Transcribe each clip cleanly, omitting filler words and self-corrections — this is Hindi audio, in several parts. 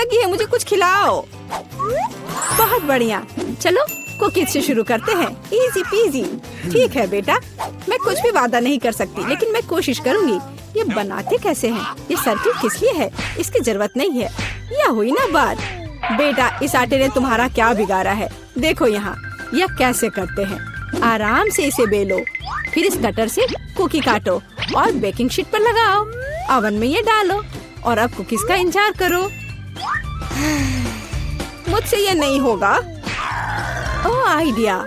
लगी है, मुझे कुछ खिलाओ। बहुत बढ़िया, चलो कुकीज से शुरू करते हैं। Easy PG. ठीक है बेटा, मैं कुछ भी वादा नहीं कर सकती, लेकिन मैं कोशिश करूंगी। ये बनाते कैसे हैं? ये सर्किल किस लिए है? इसकी जरूरत नहीं है। यह हुई ना बात। बेटा, इस आटे ने तुम्हारा क्या बिगाड़ा है? देखो यहाँ, यह कैसे करते हैं। आराम से इसे बेलो, फिर इस कटर से कुकी काटो और बेकिंग शीट पर लगाओ। ओवन में ये डालो और अब कुकीज का इंतजार करो। मुझसे ये नहीं होगा। ओह आइडिया,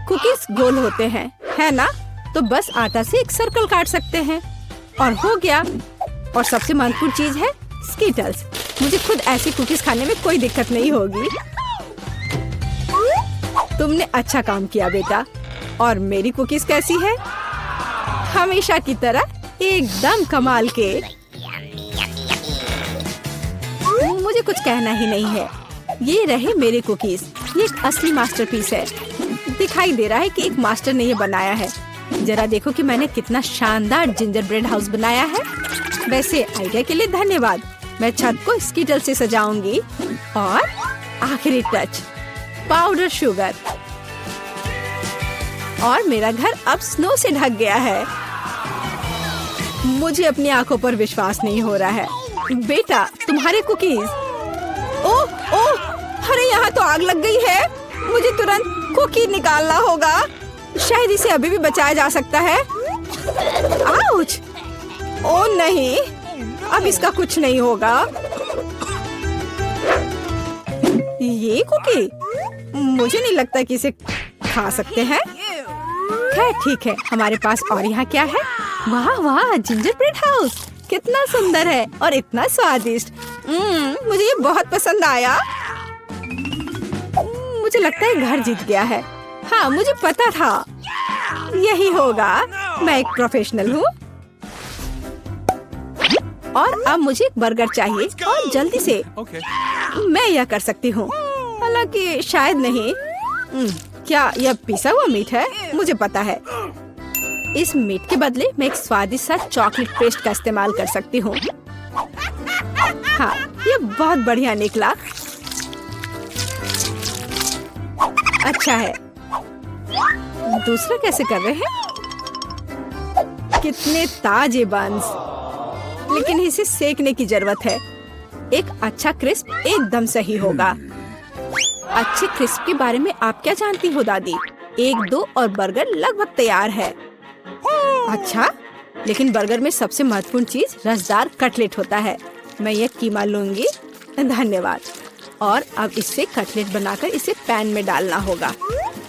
कुकीज गोल होते हैं, है ना? तो बस आटा से एक सर्कल काट सकते हैं और हो गया। और सबसे महत्वपूर्ण चीज है स्कीटल्स। मुझे खुद ऐसी कुकीज खाने में कोई दिक्कत नहीं होगी। तुमने अच्छा काम किया बेटा। और मेरी कुकीज कैसी है? हमेशा की तरह एकदम कमाल के। मुझे कुछ कहना ही नहीं है। ये रहे मेरे कुकीज। ये एक असली मास्टरपीस है। दिखाई दे रहा है कि एक मास्टर ने ये बनाया है। जरा देखो कि मैंने कितना शानदार जिंजर ब्रेड हाउस बनाया है। वैसे आइडिया के लिए धन्यवाद। मैं छत को स्कीटल से सजाऊंगी। और आखिरी टच, पाउडर शुगर। और मेरा घर अब स्नो से ढक गया है। मुझे अपनी आंखों पर विश्वास नहीं हो रहा है। बेटा, तुम्हारे कुकीज। ओह ओह, अरे यहाँ तो आग लग गई है। मुझे तुरंत कुकी निकालना होगा। शायद इसे अभी भी बचाया जा सकता है। आउच! ओह नहीं, अब इसका कुछ नहीं होगा। ये कुकी, मुझे नहीं लगता कि इसे खा सकते हैं। खैर ठीक है, हमारे पास और यहाँ क्या है? वाह वाह, जिंजर ब्रेड हाउस कितना सुंदर है और इतना स्वादिष्ट। मुझे ये बहुत पसंद आया। मुझे लगता है घर जीत गया है। हाँ, मुझे पता था यही होगा। मैं एक प्रोफेशनल हूँ। और अब मुझे एक बर्गर चाहिए और जल्दी से। मैं यह कर सकती हूँ, हालांकि शायद नहीं। क्या यह पिसा हुआ मीट है? मुझे पता है। इस मीट के बदले मैं एक स्वादिष्ट सा चॉकलेट पेस्ट का इस्तेमाल कर सकती हूँ। हाँ, ये बहुत बढ़िया निकला। अच्छा है। दूसरा कैसे कर रहे हैं? कितने ताजे बंस, लेकिन इसे सेकने की जरूरत है। एक अच्छा क्रिस्प एकदम सही होगा। अच्छे क्रिस्प के बारे में आप क्या जानती हो दादी? 1-2 और बर्गर लगभग तैयार है। अच्छा, लेकिन बर्गर में सबसे महत्वपूर्ण चीज रसदार कटलेट होता है। मैं ये कीमा लूंगी। धन्यवाद। और अब इससे कटलेट बनाकर इसे पैन में डालना होगा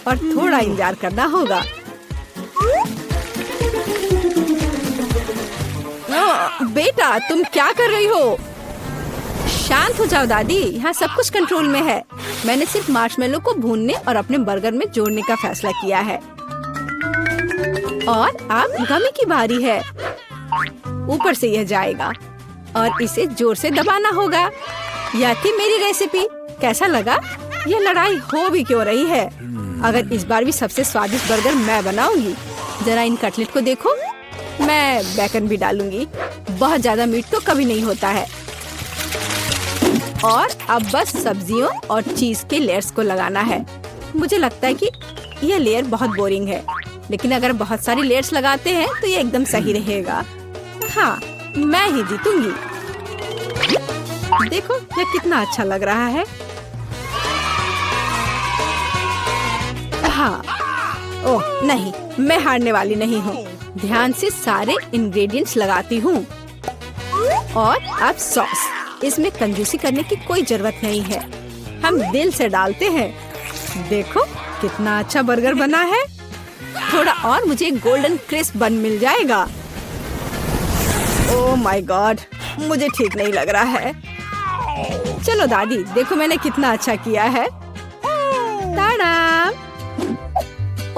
और थोड़ा इंतजार करना होगा। बेटा, तुम क्या कर रही हो? शांत हो जाओ दादी, यहाँ सब कुछ कंट्रोल में है। मैंने सिर्फ मार्शमेलो को भूनने और अपने बर्गर में जोड़ने का फैसला किया है। और अब गमी की बारी है। ऊपर से यह जाएगा और इसे जोर से दबाना होगा। यह थी मेरी रेसिपी। कैसा लगा? यह लड़ाई हो भी क्यों रही है? अगर इस बार भी सबसे स्वादिष्ट बर्गर मैं बनाऊंगी। जरा इन कटलेट को देखो। मैं बेकन भी डालूंगी। बहुत ज्यादा मीट तो कभी नहीं होता है। और अब बस सब्जियों और चीज के लेयर्स को लगाना है। मुझे लगता है कि यह लेयर बहुत बोरिंग है, लेकिन अगर बहुत सारी लेयर्स लगाते हैं तो ये एकदम सही रहेगा। हाँ, मैं ही जीतूंगी। देखो यह कितना अच्छा लग रहा है। हाँ, ओह नहीं, मैं हारने वाली नहीं हूँ। ध्यान से सारे इंग्रेडिएंट्स लगाती हूँ। और अब सॉस। इसमें कंजूसी करने की कोई जरूरत नहीं है। हम दिल से डालते हैं। देखो कितना अच्छा बर्गर बना है। थोड़ा और मुझे गोल्डन क्रिस्प बन मिल जाएगा। ओह माय गॉड, मुझे ठीक नहीं लग रहा है। चलो दादी, देखो मैंने कितना अच्छा किया है। ताड़ा!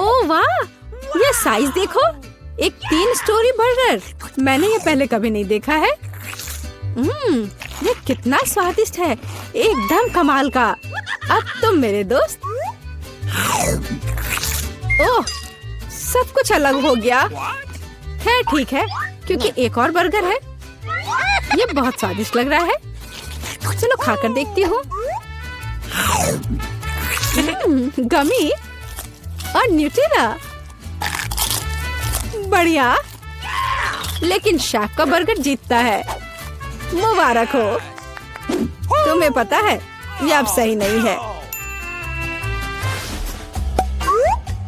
ओह वाह, ये साइज देखो। एक 3 स्टोरी बर्गर। मैंने ये पहले कभी नहीं देखा है। ये कितना स्वादिष्ट है, एकदम कमाल का। अब तुम मेरे दोस्त। ओह, सब कुछ अलग हो गया। खैर ठीक है, क्योंकि एक और बर्गर है। ये बहुत स्वादिष्ट लग रहा है। चलो खाकर देखती हूँ। गमी और न्यूटेला, बढ़िया। लेकिन शेफ का बर्गर जीतता है। मुबारक हो। तुम्हें पता है ये अब सही नहीं है।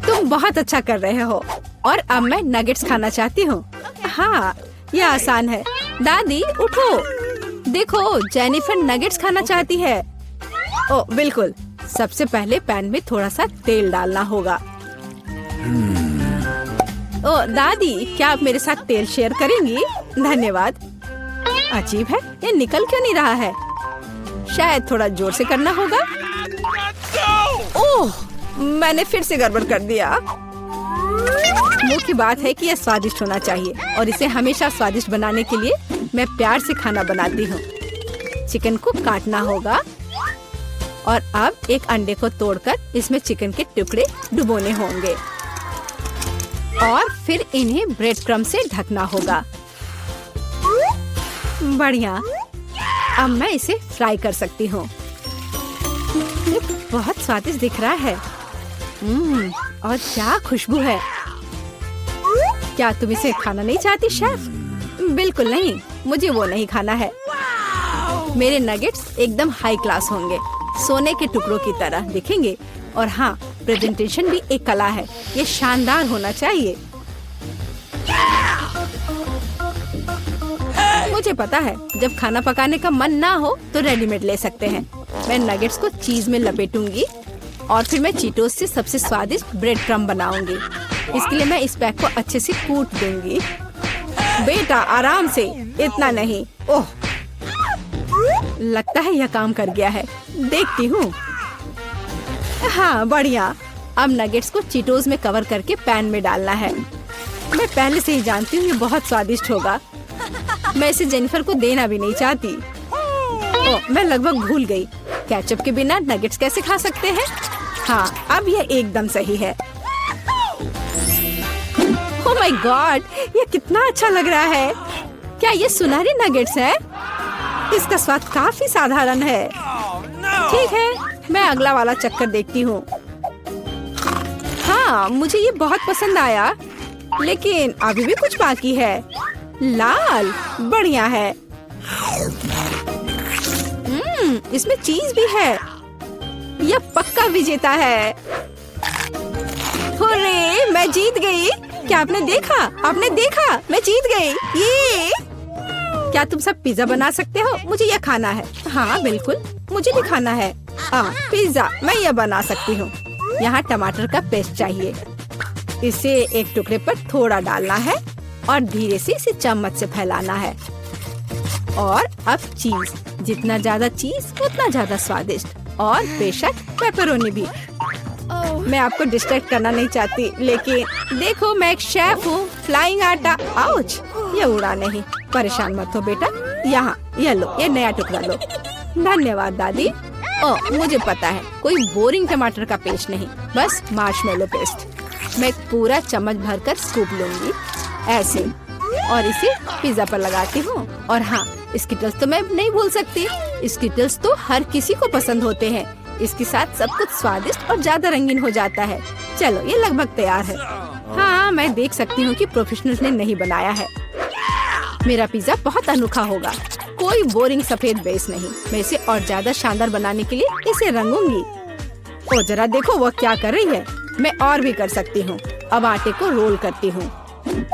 तुम बहुत अच्छा कर रहे हो और अब मैं नगेट्स खाना चाहती हूँ। हाँ, ये आसान है। दादी उठो, देखो जेनिफर नगेट्स खाना चाहती है। ओ बिल्कुल, सबसे पहले पैन में थोड़ा सा तेल डालना होगा। ओ दादी, क्या आप मेरे साथ तेल शेयर करेंगी? धन्यवाद। अजीब है, ये निकल क्यों नहीं रहा है? शायद थोड़ा जोर से करना होगा। ओह, मैंने फिर से गड़बड़ कर दिया। मुख्य बात है कि यह स्वादिष्ट होना चाहिए और इसे हमेशा स्वादिष्ट बनाने के लिए मैं प्यार से खाना बनाती हूँ। चिकन को काटना होगा और अब एक अंडे को तोड़कर इसमें चिकन के टुकड़े डुबोने होंगे और फिर इन्हें ब्रेड क्रम्ब से ढकना होगा। बढ़िया, अब मैं इसे फ्राई कर सकती हूँ। ये बहुत स्वादिष्ट दिख रहा है। और क्या खुशबू है। क्या तुम इसे खाना नहीं चाहती शेफ? बिल्कुल नहीं, मुझे वो नहीं खाना है। मेरे नगेट्स एकदम हाई क्लास होंगे, सोने के टुकड़ों की तरह दिखेंगे। और हाँ, प्रेजेंटेशन भी एक कला है, ये शानदार होना चाहिए। मुझे पता है, जब खाना पकाने का मन ना हो तो रेडीमेड ले सकते हैं। मैं नगेट्स को चीज में लपेटूंगी और फिर मैं चीटोस से सबसे स्वादिष्ट ब्रेड क्रम्ब बनाऊंगी। इसके लिए मैं इस पैक को अच्छे से कूट दूंगी। बेटा आराम से, इतना नहीं। ओह, लगता है यह काम कर गया है। देखती हूँ। हाँ बढ़िया। अब नगेट्स को चीटोस में कवर करके पैन में डालना है। मैं पहले से ही जानती हूँ ये बहुत स्वादिष्ट होगा। मैं इसे जेनिफर को देना भी नहीं चाहती। ओह, मैं लगभग भूल गई, केचप के बिना नगेट्स कैसे खा सकते हैं? हाँ, अब यह एकदम सही है। ओह माय गॉड, ये कितना अच्छा लग रहा है। क्या ये सुनहरे नगेट्स है? इसका स्वाद काफी साधारण है। ठीक है, मैं अगला वाला चक्कर देखती हूँ। हाँ, मुझे ये बहुत पसंद आया, लेकिन अभी भी कुछ बाकी है। लाल, बढ़िया है। इसमें चीज भी है। यह पक्का विजेता है। हुर्रे, मैं जीत गई। क्या आपने देखा? आपने देखा? मैं जीत गई। ये क्या तुम सब पिज्जा बना सकते हो? मुझे यह खाना है। हाँ बिल्कुल, मुझे भी खाना है। पिज्जा मैं यह बना सकती हूँ। यहाँ टमाटर का पेस्ट चाहिए। इसे एक टुकड़े पर थोड़ा डालना है और धीरे से इसे चम्मच से फैलाना है। और अब चीज, जितना ज्यादा चीज उतना ज्यादा स्वादिष्ट। और बेशक पेपरोनी भी। मैं आपको डिस्ट्रैक्ट करना नहीं चाहती, लेकिन देखो मैं एक शेफ हूँ। फ्लाइंग आटा, आउच, ये उड़ा नहीं। परेशान मत हो बेटा। यहाँ ये लो, ये नया टुकड़ा लो। धन्यवाद दादी। ओह, मुझे पता है, कोई बोरिंग टमाटर का पेस्ट नहीं, बस मार्शमेलो पेस्ट। मैं पूरा चम्मच भरकर स्कूप लूंगी ऐसे और इसे पिज्जा पर लगाती हूँ। और हाँ, स्किटल्स तो मैं नहीं भूल सकती। स्किटल्स तो हर किसी को पसंद होते हैं। इसके साथ सब कुछ स्वादिष्ट और ज्यादा रंगीन हो जाता है। चलो, ये लगभग तैयार है। हाँ, मैं देख सकती हूँ कि प्रोफेशनल्स ने नहीं बनाया है। मेरा पिज्जा बहुत अनोखा होगा, कोई बोरिंग सफेद बेस नहीं। मैं इसे और ज्यादा शानदार बनाने के लिए इसे रंगूंगी। ओ जरा देखो वो क्या कर रही है। मैं और भी कर सकती हूँ। अब आटे को रोल करती हूँ।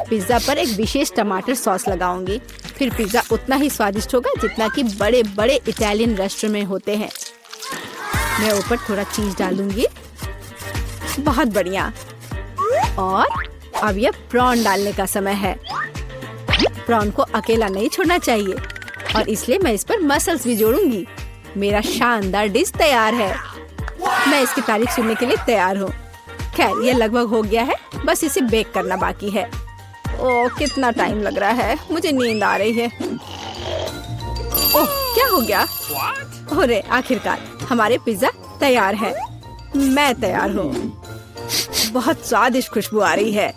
पिज्जा पर एक विशेष टमाटर सॉस लगाऊंगी। फिर पिज्जा उतना ही स्वादिष्ट होगा जितना कि बड़े बड़े इटालियन रेस्टोरेंट में होते हैं। मैं ऊपर थोड़ा चीज डालूंगी। बहुत बढ़िया। और अब यह प्रॉन डालने का समय है। प्रॉन को अकेला नहीं छोड़ना चाहिए और इसलिए मैं इस पर मसल्स भी जोड़ूंगी। मेरा शानदार डिश तैयार है। मैं इसकी तारीफ सुनने के लिए तैयार हूँ। खैर, ये लगभग हो गया है, बस इसे बेक करना बाकी है। ओह, कितना टाइम लग रहा है, मुझे नींद आ रही है। ओह, क्या हो गया? अरे आखिरकार हमारे पिज्जा तैयार है। मैं तैयार हूँ। बहुत स्वादिष्ट खुशबू आ रही है।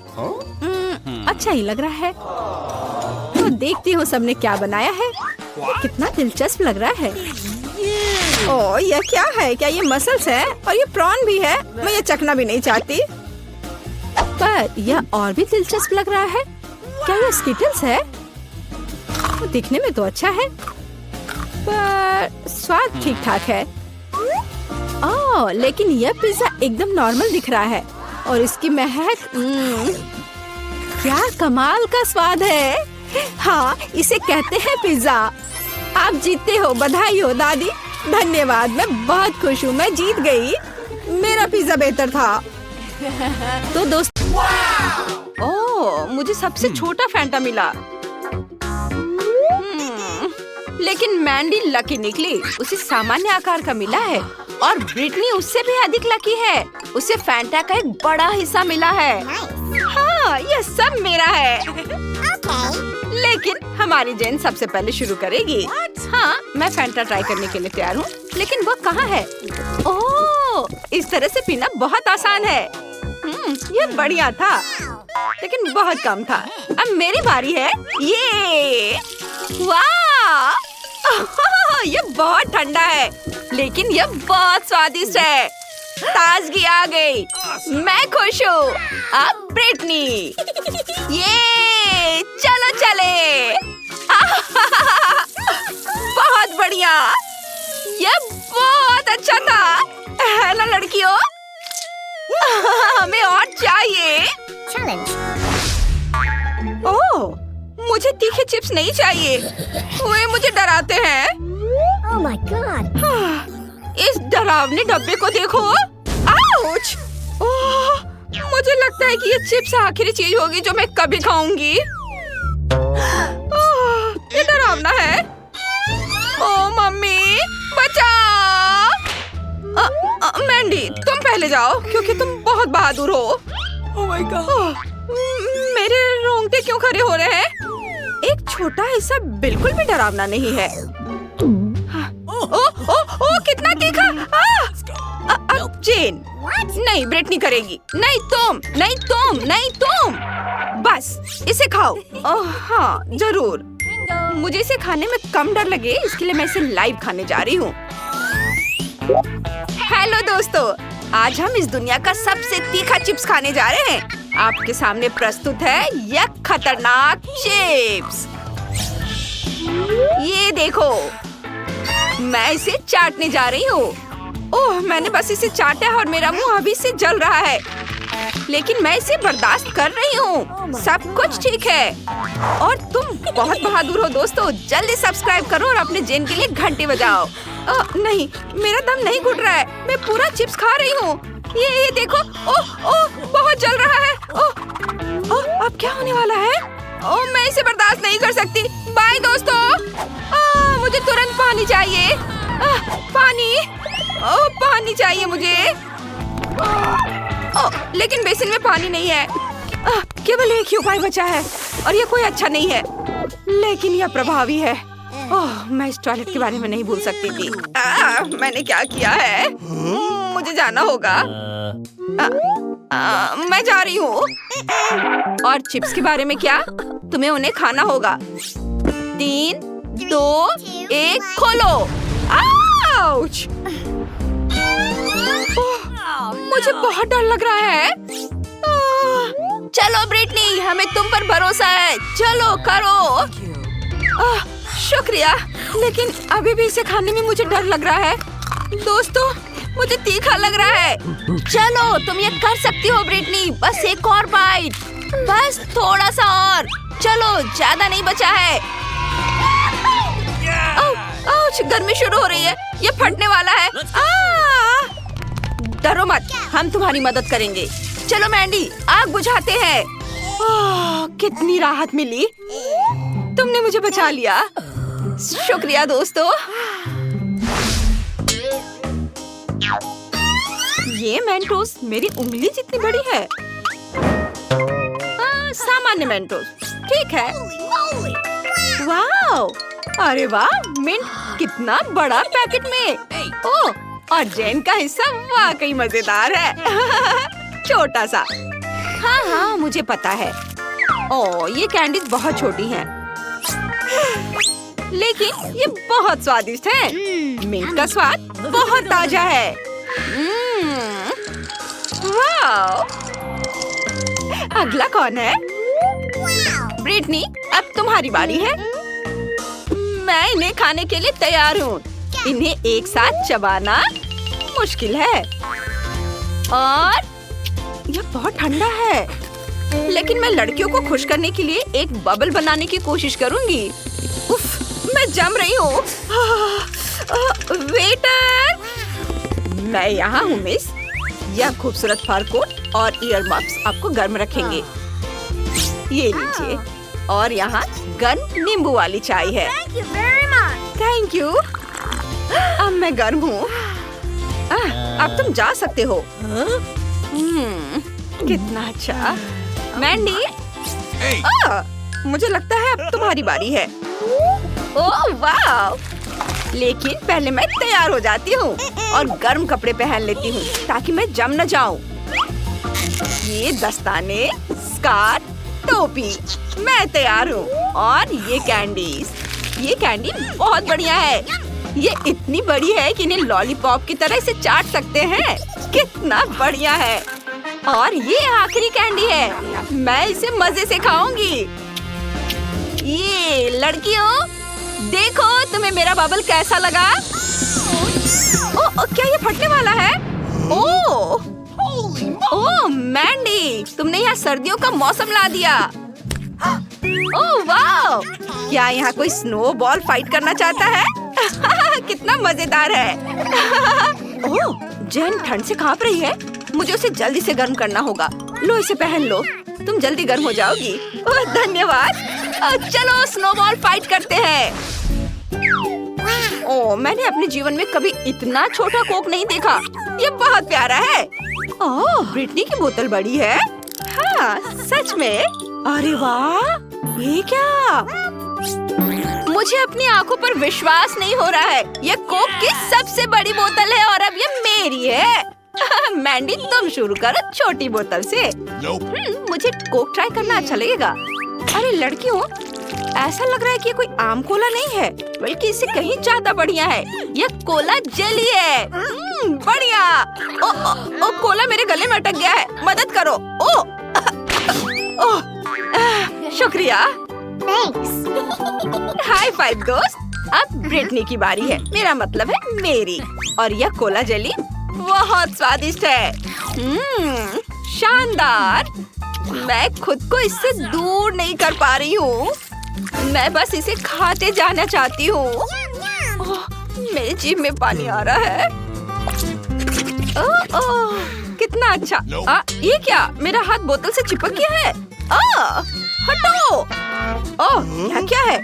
अच्छा ही लग रहा है। तो देखती हूँ सबने क्या बनाया है। कितना दिलचस्प लग रहा है। ओह ये क्या है? क्या ये मसल्स है? और ये प्रॉन भी है? मैं ये चखना भी नहीं चाहती। पर यह और भी दिलचस्प लग रहा है। क्या ये स्किटल्स है? दिखने में तो अच्छा है, पर स्वाद ठीक ठाक है। ओह लेकिन यह पिज्जा एकदम नॉर्मल दिख रहा है और इसकी महक क्या कमाल का स्वाद है। हाँ इसे कहते हैं पिज्जा। आप जीतते हो, बधाई हो दादी। धन्यवाद, मैं बहुत खुश हूँ, मैं जीत गई। मेरा पिज्जा बेहतर था। तो दोस्त ओह मुझे सबसे छोटा फैंटा मिला। लेकिन मैंडी लकी निकली, उसे सामान्य आकार का मिला है। और ब्रिटनी उससे भी अधिक लकी है, उसे फैंटा का एक बड़ा हिस्सा मिला है। हाँ यह सब मेरा है। लेकिन हमारी जेन सबसे पहले शुरू करेगी। हाँ मैं फैंटा ट्राई करने के लिए तैयार हूँ, लेकिन वो कहाँ है? ओह इस तरह से पीना बहुत आसान है। ये बढ़िया था, लेकिन बहुत कम था। अब मेरी बारी है। ये वाह ये बहुत ठंडा है, लेकिन ये बहुत स्वादिष्ट है। ताजगी आ गई, मैं खुश हूँ। अब ब्रिटनी, ये चलो चले। बहुत बढ़िया, ये बहुत अच्छा था, है ना लड़कियों? हमें और चाहिए। ओह मुझे तीखे चिप्स नहीं चाहिए, वे मुझे डराते हैं। Oh my God! इस डरावने डब्बे को देखो। आउच! ओह, मुझे लगता है कि ये चिप्स आखिरी चीज होगी जो मैं कभी खाऊंगी। ये डरावना है। ओह मम्मी बचाओ! मैंडी तुम पहले जाओ क्योंकि तुम बहुत बहादुर हो। Oh my God! मेरे रोंगटे क्यों खड़े हो रहे हैं? एक छोटा हिस्सा बिल्कुल भी डरावना नहीं है। ओ कितना तीखा! अब जेन नहीं, ब्रिटनी करेगी। नहीं तुम, नहीं तुम, नहीं तुम। बस इसे खाओ। हाँ जरूर, मुझे इसे खाने में कम डर लगे इसके लिए मैं इसे लाइव खाने जा रही हूँ। हेलो दोस्तों, आज हम इस दुनिया का सबसे तीखा चिप्स खाने जा रहे हैं। आपके सामने प्रस्तुत है यह खतरनाक चिप्स। ये देखो, मैं इसे चाटने जा रही हूँ। ओह मैंने बस इसे चाटा है और मेरा मुंह अभी से जल रहा है, लेकिन मैं इसे बर्दाश्त कर रही हूँ। सब कुछ ठीक है। और तुम बहुत बहादुर हो दोस्तों। जल्दी सब्सक्राइब करो और अपने जेन के लिए घंटी बजाओ। नहीं, मेरा दम नहीं घुट रहा है, मैं पूरा चिप्स खा रही हूँ। ये देखो, ओह बहुत जल रहा है। ओह अब क्या होने वाला है? ओह मैं इसे बर्दाश्त नहीं कर सकती। बाय दोस्तों। मुझे तुरंत पानी चाहिए। पानी, पानी चाहिए मुझे। लेकिन बेसिन में पानी नहीं है। केवल एक ही उपाय बचा है और ये कोई अच्छा नहीं है, लेकिन यह प्रभावी है। मैं इस टॉयलेट के बारे में नहीं भूल सकती थी। मैंने क्या किया है? मुझे जाना होगा। मैं जा रही हूँ। और चिप्स के बारे में क्या? तुम्हें उन्हें खाना होगा। 3, 2, 1 खोलो। आउच! मुझे बहुत डर लग रहा है। चलो ब्रिटनी, हमें तुम पर भरोसा है। चलो करो। शुक्रिया, लेकिन अभी भी इसे खाने में मुझे डर लग रहा है। दोस्तों मुझे तीखा लग रहा है। चलो तुम ये कर सकती हो ब्रिटनी, बस एक और बाइट, बस थोड़ा सा और। चलो ज्यादा नहीं बचा है। आउच, गर्मी शुरू हो रही है, ये फटने वाला है। डरो मत, हम तुम्हारी मदद करेंगे। चलो मैंडी, आग बुझाते हैं। कितनी राहत मिली, तुमने मुझे बचा लिया। शुक्रिया दोस्तों। ये मेंटोस मेरी उंगली जितनी बड़ी है। सामान्य मेंटोस ठीक है। वाओ, अरे वाह, मिंट कितना बड़ा पैकेट में। ओह, और जेन का हिस्सा वाकई मजेदार है। छोटा सा। हाँ मुझे पता है। ओह ये कैंडीज बहुत छोटी हैं, लेकिन ये बहुत स्वादिष्ट है। मिल्क का स्वाद बहुत ताजा है। वाह! अगला कौन है? ब्रिटनी, अब तुम्हारी बारी है। मैं इन्हें खाने के लिए तैयार हूँ। इन्हें एक साथ चबाना मुश्किल है और यह बहुत ठंडा है। लेकिन मैं लड़कियों को खुश करने के लिए एक बबल बनाने की कोशिश करूंगी। उफ, मैं जम रही हूँ। वेटर, मैं यहाँ हूँ मिस। यह खूबसूरत फर कोट और ईयर मफ्स आपको गर्म रखेंगे। ये लीजिए। और यहाँ गर्म नींबू वाली चाय है। Thank you very much. Thank you. अब मैं गर्म हूँ। अब तुम जा सकते हो। कितना अच्छा। मैंडी, मुझे लगता है अब तुम्हारी बारी है। ओह वाह! लेकिन पहले मैं तैयार हो जाती हूँ और गर्म कपड़े पहन लेती हूँ ताकि मैं जम न जाऊँ। ये दस्ताने, स्कार्फ, टोपी, मैं तैयार हूँ। और ये कैंडीज, ये कैंडी बहुत बढ़िया है। ये इतनी बड़ी है कि इन्हें लॉलीपॉप की तरह इसे चाट सकते हैं। कितना बढ़िया है। और ये आखिरी कैंडी है। मैं इसे मजे से खाऊंगी। ये लड़कियों, देखो तुम्हें मेरा बबल कैसा लगा? क्या ये फटने वाला है? ओह मैंडी, तुमने यहाँ सर्दियों का मौसम ला दिया। ओह वाह! क्या यहाँ कोई स्नोबॉल फाइट करना चाहता है? कितना मजेदार है। ओह, जेन ठंड से कांप रही है। मुझे उसे जल्दी से गर्म करना होगा। लो इसे पहन लो, तुम जल्दी गर्म हो जाओगी। ओह धन्यवाद। चलो स्नोबॉल फाइट करते हैं। ओह, मैंने अपने जीवन में कभी इतना छोटा कोक नहीं देखा। ये बहुत प्यारा है। ओह, ब्रिटनी की बोतल बड़ी है। हाँ, सच में। अरे वाह, ये क्या? मुझे अपनी आंखों पर विश्वास नहीं हो रहा है। ये कोक की सबसे बड़ी बोतल है और अब ये मेरी है। मैंडी, तुम शुरू करो छोटी बोतल से। मुझे कोक ट्राई करना अच्छा लगेगा। अरे लड़कियों, ऐसा लग रहा है कि ये कोई आम कोला नहीं है, बल्कि इससे कहीं ज्यादा बढ़िया है। यह कोला जेली है। बढ़िया। ओ, कोला मेरे गले में अटक गया है। मदद करो। शुक्रिया। हाई फाइव दोस्त। अब ब्रिटनी की बारी है। मेरा मतलब है मेरी। और यह कोला जेली बहुत स्वादिष्ट है। शानदार। मैं खुद को इससे दूर नहीं कर पा रही हूँ। मैं बस इसे खाते जाना चाहती हूँ। मेरे जीभ में पानी आ रहा है। कितना अच्छा। ये क्या? मेरा हाथ बोतल से चिपक गया है। हटो। यह क्या है?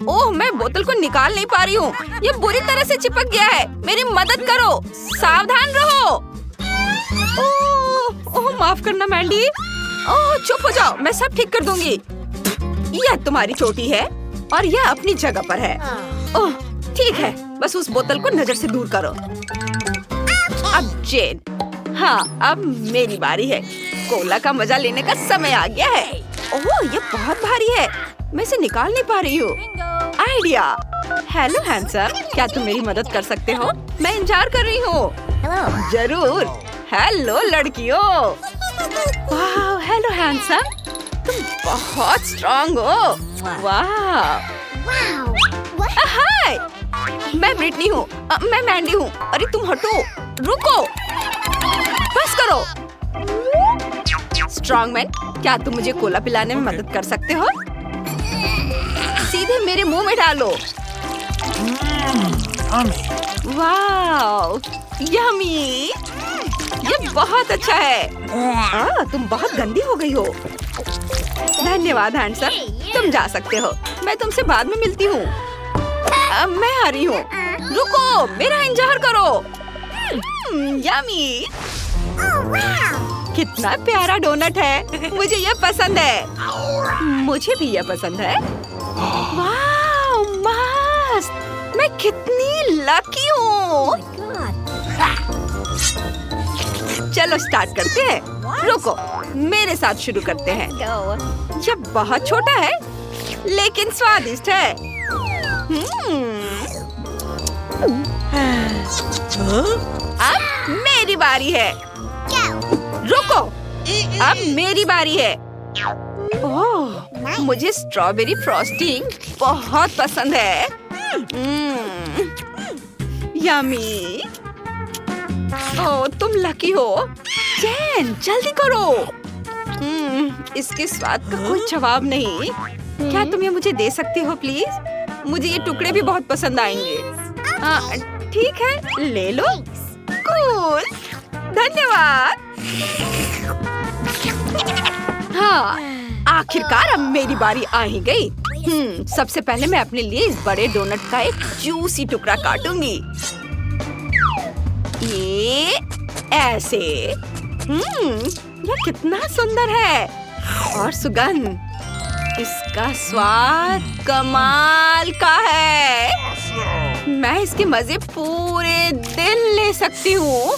ओह, मैं बोतल को निकाल नहीं पा रही हूँ। ये बुरी तरह से चिपक गया है। मेरी मदद करो। सावधान रहो। ओह, माफ करना मैंडी। ओह, चुप हो जाओ, मैं सब ठीक कर दूंगी। यह तुम्हारी चोटी है और यह अपनी जगह पर है। ओह, ठीक है, बस उस बोतल को नजर से दूर करो। अब जेन, हाँ, अब मेरी बारी है। कोला का मजा लेने का समय आ गया है। ओह, ये बहुत भारी है। मैं इसे निकाल नहीं पा रही हूँ। आइडिया। हेलो हैंडसम, क्या तुम मेरी मदद कर सकते हो? मैं इंतजार कर रही हूँ। जरूर। हेलो लड़कियों। वाह, हेलो हैंडसम, तुम बहुत स्ट्रॉन्ग हो। वाह। हाय, मैं ब्रिटनी हूँ। मैं मैंडी हूँ। अरे तुम हटो, रुको, बस करो। स्ट्रॉन्गमैन, क्या तुम मुझे कोला पिलाने में मदद कर सकते हो? सीधे मेरे मुंह में डालो। वाह, यम्मी। ये बहुत अच्छा है। तुम बहुत गंदी हो गई हो। धन्यवाद हैंडसम, तुम जा सकते हो। मैं तुमसे बाद में मिलती हूँ। मैं आ रही हूँ। रुको, मेरा इंतजार करो। यम्मी। कितना प्यारा डोनट है। मुझे यह पसंद है। मुझे भी यह पसंद है। वाह, मस्त। मैं कितनी लकी हूँ। चलो स्टार्ट करते हैं। रुको, मेरे साथ शुरू करते हैं। यह बहुत छोटा है, लेकिन स्वादिष्ट है। अब मेरी बारी है। रुको, अब मेरी बारी है। ओह, मुझे स्ट्रॉबेरी फ्रॉस्टिंग बहुत पसंद है। यम्मी। ओह, तुम लकी हो। जैन, जल्दी करो। इसके स्वाद का कोई जवाब नहीं। क्या तुम ये मुझे दे सकती हो प्लीज? मुझे ये टुकड़े भी बहुत पसंद आएंगे। हाँ, ठीक है, ले लो। कूल, धन्यवाद। हाँ, आखिरकार अब मेरी बारी आ ही गई। सबसे पहले मैं अपने लिए इस बड़े डोनट का एक जूसी टुकड़ा काटूंगी। ये ऐसे। यह कितना सुंदर है और सुगंध। इसका स्वाद कमाल का है। मैं इसके मजे पूरे दिन ले सकती हूँ।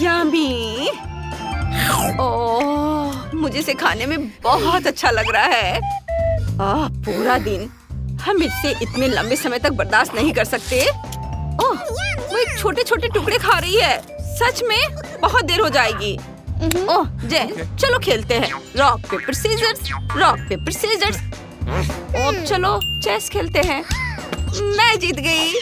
यम्मी। ओह, मुझे इसे खाने में बहुत अच्छा लग रहा है। पूरा दिन हम इससे इतने लंबे समय तक बर्दाश्त नहीं कर सकते। ओह, वो एक छोटे-छोटे टुकड़े खा रही है। सच में बहुत देर हो जाएगी। ओह, जैन, चलो खेलते हैं। Rock paper scissors, rock paper scissors. अब चलो चेस खेलते हैं। मैं जीत गई।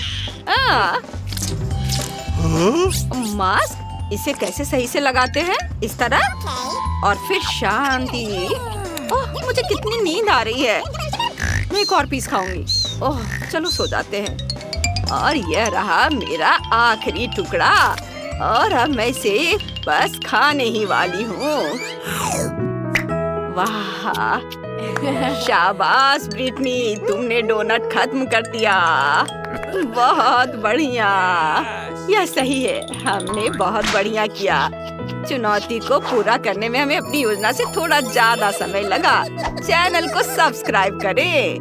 मास्क, इसे कैसे सही से लगाते हैं? इस तरह और फिर शांति। ओह, मुझे कितनी नींद आ रही है। मैं एक और पीस खाऊंगी। ओह, चलो सो जाते हैं। और यह रहा मेरा आखिरी टुकड़ा। और अब मैं इसे बस खाने ही वाली हूँ। वाह, शाबाश ब्रिटनी, तुमने डोनट खत्म कर दिया। बहुत बढ़िया। यह सही है, हमने बहुत बढ़िया किया। चुनौती को पूरा करने में हमें अपनी योजना से थोड़ा ज्यादा समय लगा। चैनल को सब्सक्राइब करें।